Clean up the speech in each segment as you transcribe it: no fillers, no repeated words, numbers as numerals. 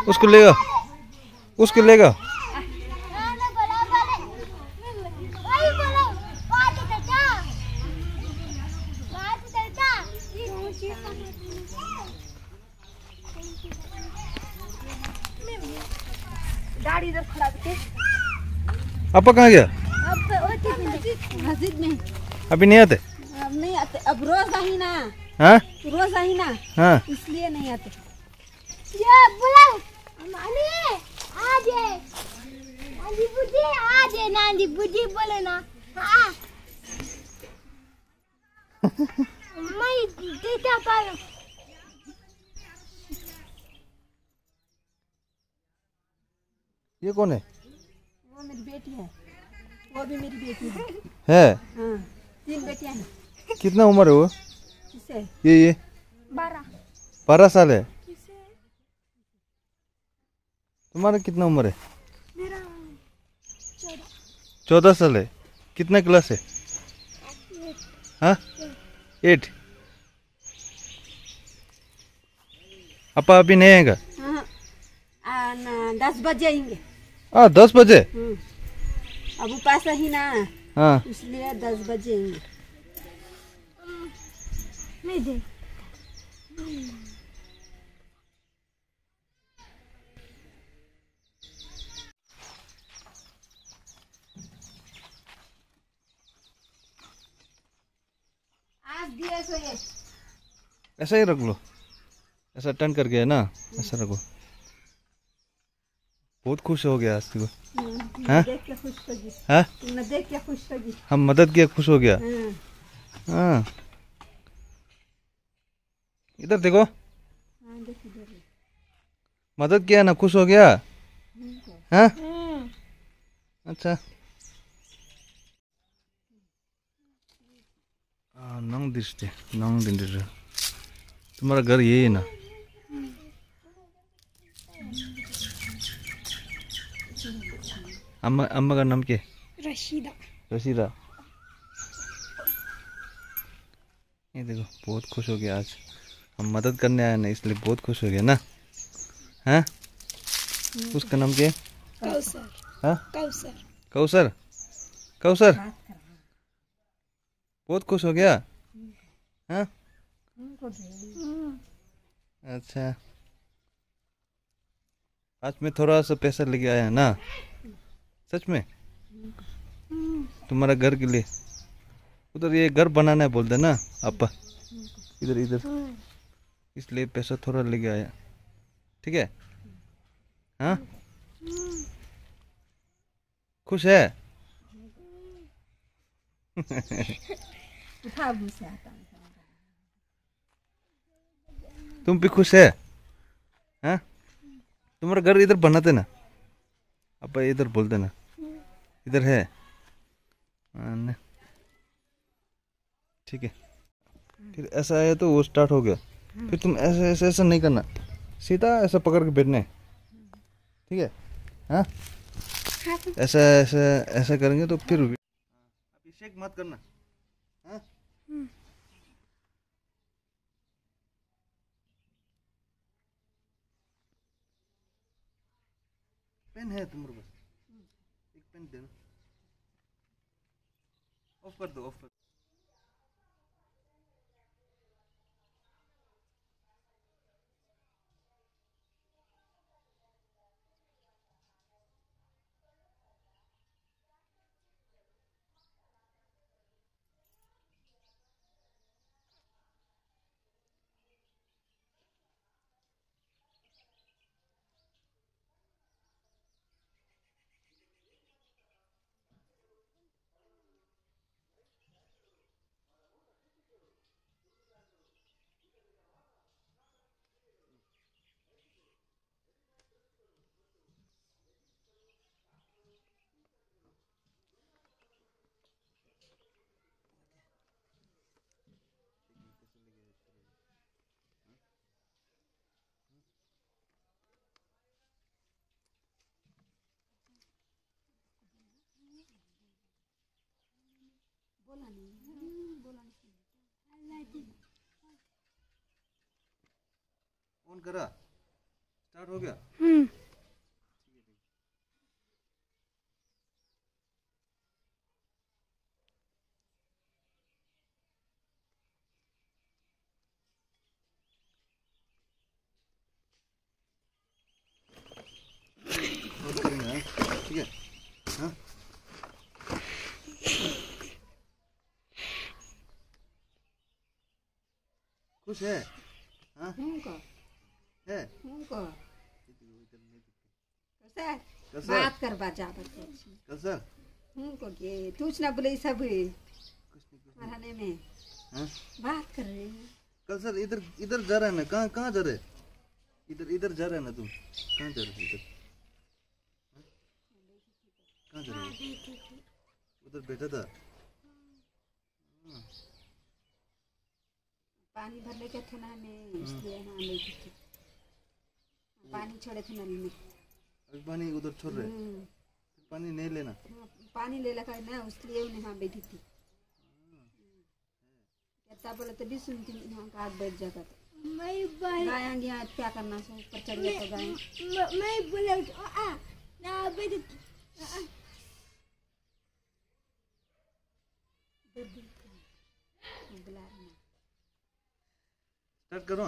उसको लेगा, उसको लेगा। गाड़ी इधर खड़ा करके। आपा कहाँ गया? मस्जिद में। अभी नहीं आते? अब नहीं आते, अब रोज आई ना। हाँ रोज आई ना। हाँ इसलिए नहीं आते। ये बोला मानी आज नानी बुद्धि बोले ना। हाँ मैं देता पर ये कौन है? वो मेरी बेटी है, वो भी मेरी बेटी है? हाँ, 3 बेटियां हैं। कितना उम्र है वो? किससे? ये 12 साल है। तुम्हारा कितना उम्र है? मेरा 14 साल है। कितना क्लास है? हाँ 8। अपा अभी नहीं आएगा? हाँ 10 बजे आएंगे। 10 बजे? अब उपास ही ना। हाँ इसलिए 10 बजे आएंगे। नहीं दे। आज दिया सो ये। ऐसा ही रख लो, ऐसा टर्न करके है ना, ऐसा रखो। बहुत खुश हो गया आज को। हाँ? देख के खुश होगी। हाँ? तुमने देख के खुश होगी। हम मदद किया, खुश हो गया। हाँ। हाँ इधर देखो, हाँ देख इधर। मदद किया ना, खुश हो गया। हाँ अच्छा। नंग दिसते, नंग दिन तुम्हारा घर यही है ना? अम्मा, अम्मा का नाम क्या है? रशीदा। रशीदा। ये देखो बहुत खुश हो गया आज, हम मदद करने आए ना, इसलिए बहुत खुश हो गया ना। हाँ उसका नाम क्या है? कौसर। हाँ कौसर। कौसर। कौसर बहुत खुश हो गया। हाँ अच्छा। आज मैं थोड़ा सा पैसा लेके आया ना, सच में, तुम्हारा घर के लिए। उधर ये घर बनाना है बोलते ना आपा, इधर इधर, इसलिए पैसा थोड़ा लेके आया। ठीक है? हाँ खुश है? उठा भूसा आता है। तुम भी खुश है? हाँ तुम्हारा घर इधर बनाते ना, अब इधर बोलते ना, इधर है। ठीक है, फिर ऐसा आया तो वो स्टार्ट हो गया। फिर तुम ऐसा ऐसा ऐसा नहीं करना, सीधा ऐसा पकड़ के बैठना है। ठीक है? हाँ ऐसा ऐसा ऐसा करेंगे तो फिर अभिषेक मत करना। हाँ पेन है तुम्हारे पास? एक पेन दे दो। ऑफ कर दो, ऑफ कर दो। ऑन करा? स्टार्ट हो गया। और करेंगे हाँ? ठीक है हाँ? खुश है हाँ? है कैसा बात कर बाजा कैसा को के तू ना बोले सब रहने में हाँ? बात कर रहे हैं। कल सर इधर इधर जा रहा है ना कहाँ कहाँ जा रहे इधर इधर जा रहा है ना तुम कहाँ जा रहे इधर हाँ? कहाँ जा रहे उधर बैठा था हाँ। पानी भर ले क्या था ना में इसलिए हाँ बैठी थी पानी छोड़े थे नल में अभी पानी उधर छोड़ रहे पानी नहीं लेना पानी ले लगा ना उसलिए उन्हें हाँ बैठी थी कहता बोला तभी सुनती यहाँ का आग बैठ जाता था गाय आगे यहाँ क्या करना सो ऊपर चढ़ गया तो गाय मैं बोला ना बैठ स्टार्ट करो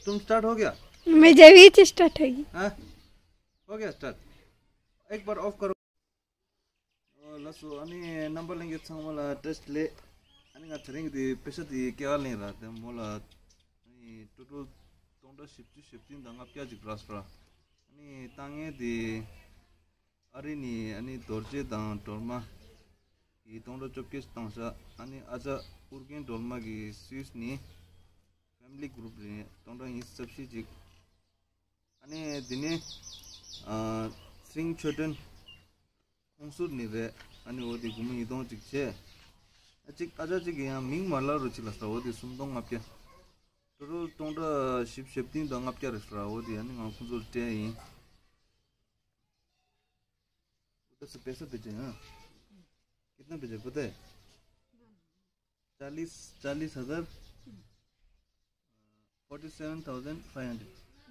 तुम स्टार्ट हो गया मैं जब ही स्टार्ट होगी हाँ हो गया स्टार्ट एक बार ऑफ करो लसो अनि नंबर लेंगे सांग मोला टेस्ट ले अनि गा थरेंगे दी पैसा दी क्या नहीं रहा था मोला अनि टोटल तोंडा शिफ्टी दंगा क्या जिक्रास परा अनि तांगे दी अरिनी अनि दोर्जे दां टोरमा की तोंडा चोकेस तांसा अनि आजा उर्गेन टोरमा की स्विस नी फैमिली ग्रुप ने तोंडा ही सबसे जिक अनि दिने स्ट्रिंग छोटन उंसुर निरे अनि वो दी गुमी इदों चिक्चे चिक आजा चिक यहाँ मिंग माला रुचि लस्ता वो दी सुंदों आपके तो तोंडा शिफ्टिंग दंग आपके रेस्टोरा वो दी अनि गांव कुंजोल टे ही उधर से पैसा भेजे हाँ कितना भेजे पता है 40,000 47,500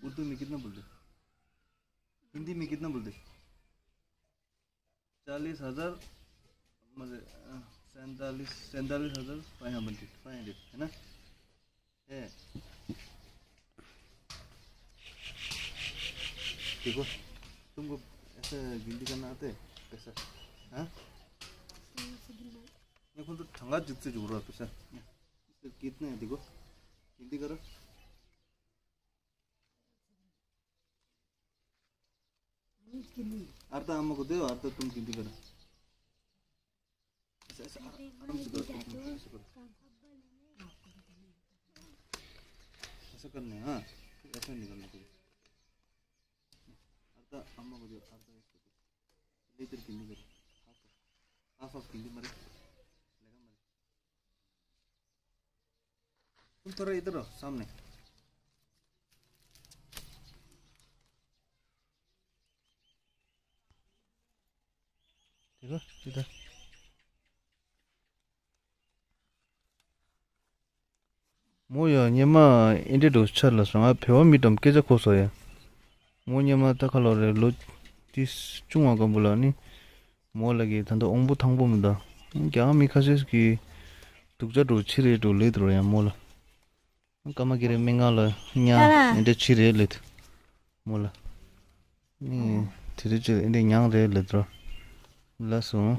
उर्दू में कितना बोलते हिंदी में कितना बोलते 40,000 मतलब 47,500 है ना है देखो तुमको ऐसा गिनती करना आता है पैसा हाँ ये कौन तो ठंगा जित से जोड़ रहा पैसा कितने है देखो गिनती करो अर्धा हमको दो अर्धा तुम गिनती करो ऐसा आराम से करो ऐसा करने हाँ ऐसा नहीं करना कोई अर्धा हमको दो अर्धा इसको दो इधर गिनती करो हाफ गिनती मरे लगा मरे तुम थोड़ा इधर आओ सामने देखो इधर 뭐야 녀마 인데도 charlas 마 배워미덤 깨져 고소야 뭐냐마 딱할로레 로디스 중화가 몰라니 뭐라기 단도 옹부 탕보입니다 갸미 카세스기 독자도 치레도 레드로야 몰라 까마기레 맹알라 냐 인데 치레 레드 몰라 니 드르지 인데 냥레 레드로 라소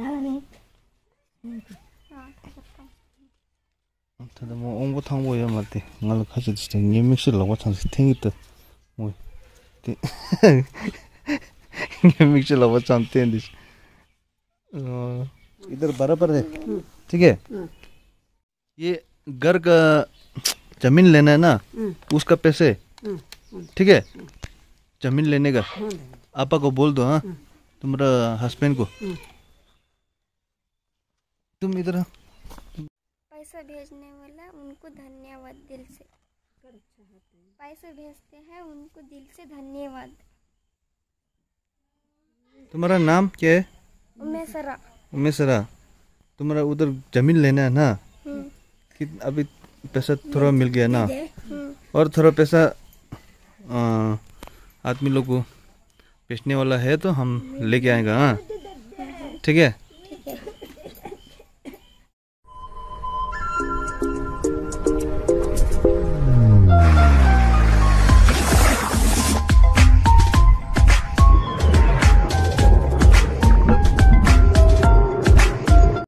다들 뭐 옹부 탕보야 맞대 ngal 카지 진짜 녀믹실 라고 찬스 탱이다 뭐 녀믹실 라고 찬 탱디 इधर बराबर है ठीक है ये घर का जमीन लेना है ना उसका पैसे ठीक है जमीन लेने का आपा को बोल दो हाँ तुम्हारा हस्बैंड को तुम इधर पैसा भेजने वाला उनको धन्यवाद दिल से पैसे भेजते हैं उनको दिल से धन्यवाद तुम्हारा नाम क्या है उमेशरा तुम्हारा उधर जमीन लेना है ना कि अभी पैसा थोड़ा मिल गया ना और थोड़ा पैसा आदमी लोग को बेचने वाला है तो हम लेके आएगा। हाँ ठीक है।